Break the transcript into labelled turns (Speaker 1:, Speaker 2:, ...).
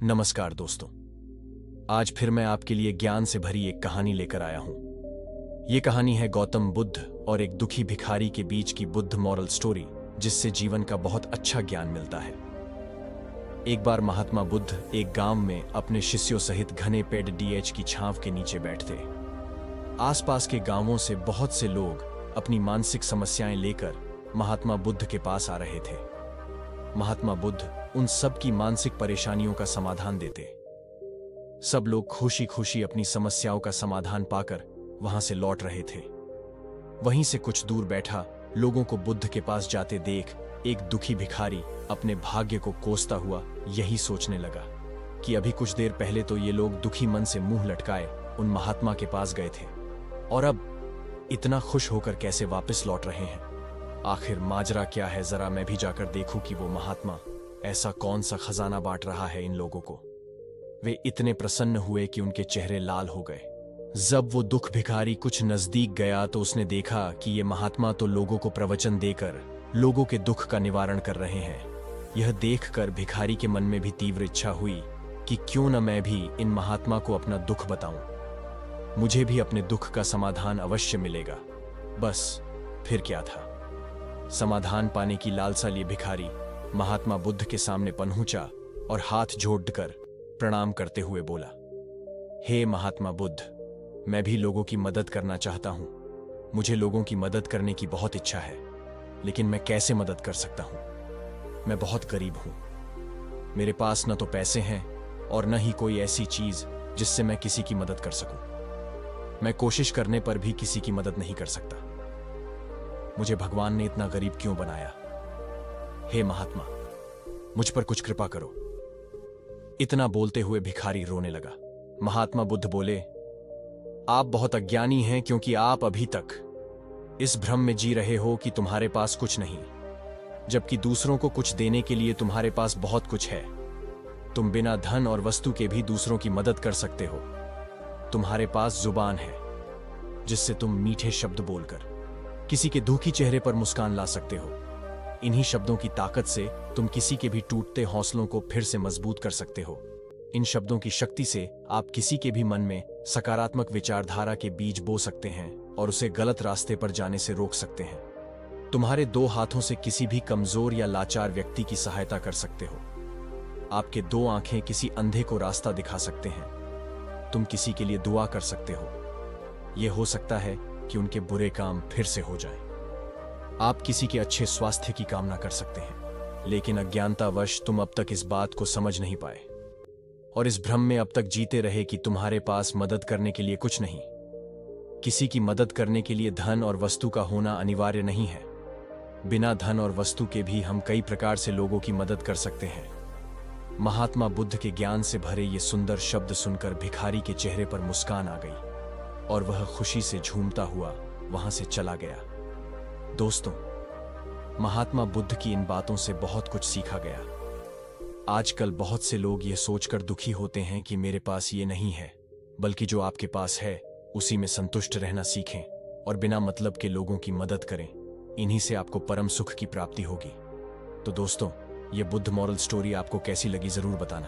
Speaker 1: नमस्कार दोस्तों। आज फिर मैं आपके लिए ज्ञान से भरी एक कहानी लेकर आया हूं। ये कहानी है गौतम बुद्ध और एक दुखी भिखारी के बीच की बुद्ध मॉरल स्टोरी, जिससे जीवन का बहुत अच्छा ज्ञान मिलता है। एक बार महात्मा बुद्ध एक गांव में अपने शिष्यों सहित घने पेड़ डीएच की छांव के नीचे बैठते। आसपास के गांवों से बहुत से लोग अपनी मानसिक समस्याएं लेकर महात्मा बुद्ध के पास आ रहे थे। महात्मा बुद्ध उन सब की मानसिक परेशानियों का समाधान देते। सब लोग खुशी खुशी अपनी समस्याओं का समाधान पाकर वहां से लौट रहे थे। वहीं से कुछ दूर बैठा लोगों को बुद्ध के पास जाते देख एक दुखी भिखारी अपने भाग्य को कोसता हुआ यही सोचने लगा कि अभी कुछ देर पहले तो ये लोग दुखी मन से मुंह लटकाए उन महात्मा के पास गए थे, और अब इतना खुश होकर कैसे वापस लौट रहे हैं। आखिर माजरा क्या है, जरा मैं भी जाकर देखूं कि वो महात्मा ऐसा कौन सा खजाना बांट रहा है इन लोगों को। वे इतने प्रसन्न हुए कि उनके चेहरे लाल हो गए। जब वो दुख भिखारी कुछ नजदीक गया तो उसने देखा कि ये महात्मा तो लोगों को प्रवचन देकर लोगों के दुख का निवारण कर रहे हैं। यह देखकर भिखारी के मन में भी तीव्र इच्छा हुई कि क्यों न मैं भी इन महात्मा को अपना दुख बताऊं। मुझे भी अपने दुख का समाधान अवश्य मिलेगा। बस फिर क्या था, समाधान पाने की लालसा लिए भिखारी महात्मा बुद्ध के सामने पहुंचा और हाथ जोड़कर प्रणाम करते हुए बोला, हे महात्मा बुद्ध, मैं भी लोगों की मदद करना चाहता हूं। मुझे लोगों की मदद करने की बहुत इच्छा है, लेकिन मैं कैसे मदद कर सकता हूं? मैं बहुत गरीब हूं। मेरे पास न तो पैसे हैं और न ही कोई ऐसी चीज जिससे मैं किसी की मदद कर सकूं। मैं कोशिश करने पर भी किसी की मदद नहीं कर सकता। मुझे भगवान ने इतना गरीब क्यों बनाया? हे महात्मा, मुझ पर कुछ कृपा करो। इतना बोलते हुए भिखारी रोने लगा। महात्मा बुद्ध बोले, आप बहुत अज्ञानी हैं, क्योंकि आप अभी तक इस भ्रम में जी रहे हो कि तुम्हारे पास कुछ नहीं, जबकि दूसरों को कुछ देने के लिए तुम्हारे पास बहुत कुछ है। तुम बिना धन और वस्तु के भी दूसरों की मदद कर सकते हो। तुम्हारे पास जुबान है जिससे तुम मीठे शब्द बोलकर किसी के दुखी चेहरे पर मुस्कान ला सकते हो। इन्हीं शब्दों की ताकत से तुम किसी के भी टूटते हौसलों को फिर से मजबूत कर सकते हो। इन शब्दों की शक्ति से आप किसी के भी मन में सकारात्मक विचारधारा के बीज बो सकते हैं और उसे गलत रास्ते पर जाने से रोक सकते हैं। तुम्हारे दो हाथों से किसी भी कमजोर या लाचार व्यक्ति की सहायता कर सकते हो। आपके दो आंखें किसी अंधे को रास्ता दिखा सकते हैं। तुम किसी के लिए दुआ कर सकते हो। यह हो सकता है कि उनके बुरे काम फिर से हो जाएं। आप किसी के अच्छे स्वास्थ्य की कामना कर सकते हैं, लेकिन अज्ञानतावश तुम अब तक इस बात को समझ नहीं पाए और इस भ्रम में अब तक जीते रहे कि तुम्हारे पास मदद करने के लिए कुछ नहीं। किसी की मदद करने के लिए धन और वस्तु का होना अनिवार्य नहीं है। बिना धन और वस्तु के भी हम कई प्रकार से लोगों की मदद कर सकते हैं। महात्मा बुद्ध के ज्ञान से भरे ये सुंदर शब्द सुनकर भिखारी के चेहरे पर मुस्कान आ गई और वह खुशी से झूमता हुआ वहां से चला गया। दोस्तों, महात्मा बुद्ध की इन बातों से बहुत कुछ सीखा गया। आजकल बहुत से लोग ये सोचकर दुखी होते हैं कि मेरे पास ये नहीं है, बल्कि जो आपके पास है उसी में संतुष्ट रहना सीखें और बिना मतलब के लोगों की मदद करें। इन्हीं से आपको परम सुख की प्राप्ति होगी। तो दोस्तों, ये बुद्ध मॉरल स्टोरी आपको कैसी लगी जरूर बताना।